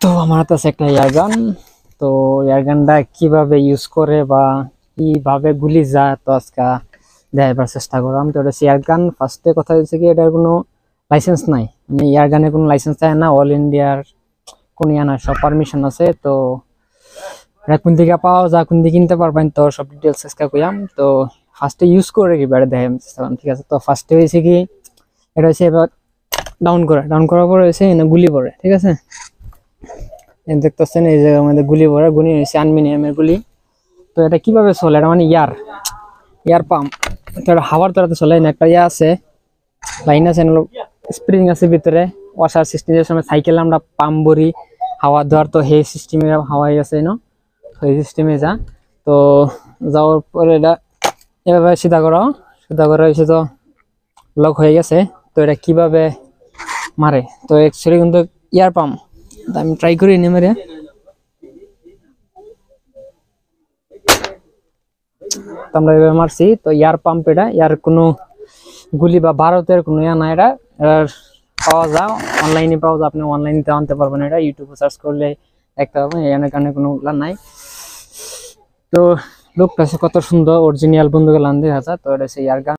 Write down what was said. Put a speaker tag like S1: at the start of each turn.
S1: তো আমার হাতে আছে একটা এয়ারগান। তো এয়ারগানটা কিভাবে ইউজ করে বা কিভাবে গুলি যায় তো আজকে দেখাবার চেষ্টা করলাম। তো এটা এয়ারগান। ফার্স্টে কথা হচ্ছে কি, এটার কোনো লাইসেন্স নাই, মানে এয়ারগানের কোনো লাইসেন্স চায় না, অল ইন্ডিয়ার কোনো ইয়া না, সব পারমিশন আছে। তো এটা কোন দিকে পাওয়া যায়, কোন দিকে কিনতে পারবেন, তো সব ডিটেলস আজকে কইলাম। তো ফার্স্টে ইউজ করে কি এবারে দেখাম চেষ্টা করলাম, ঠিক আছে। তো ফার্স্টে হয়েছে কি, এটা হচ্ছে এবার ডাউন করার পরে হয়েছে এনে গুলি পড়ে, ঠিক আছে। দেখতেছেন এই জায়গার মধ্যে গুলি পড়ে, গুলি হয়েছে আনমিনিয়ামের গুলি। তো এটা কিভাবে চলে, এটা মানে ইয়ার পাম্প। তো এটা হাওয়ার দ্বারা চলে না, একটা ইয়া আছে, লাইন আছে, স্প্রিং আছে ভিতরে, ওয়াশার সিস্টেমের সময় সাইকেল আমরা পাম্প ভরি হাওয়া দেওয়ার, তো সেই সিস্টেমে হাওয়াই আছে না, সেই সিস্টেমে যা। তো যাওয়ার পরে এটা এভাবে সিধা করা হয়েছে, তো লক হয়ে গেছে। তো এটা কিভাবে মারে, তো অ্যাকচুয়ালি কিন্তু ইয়ার পাম্প, আমি ট্রাই করি নি মারে। আমরা এভাবে মারছি, তো ইয়ার পাম্প, এটা ইয়ার কোনো গুলি বা ভারতের কোনো ইয়া না, এটা পাওয়া যায় অনলাইনে, পাওয়া যায়, আপনি অনলাইনে আনতে পারবেন, এটা ইউটিউবে সার্চ করলে দেখতে পাবেন, এখানে কারণে কোনো নাই। তো লোকটা কত সুন্দর অরিজিনাল বন্ধুকে লান দেখা যায়। তো এটা হচ্ছে ইয়ার গান।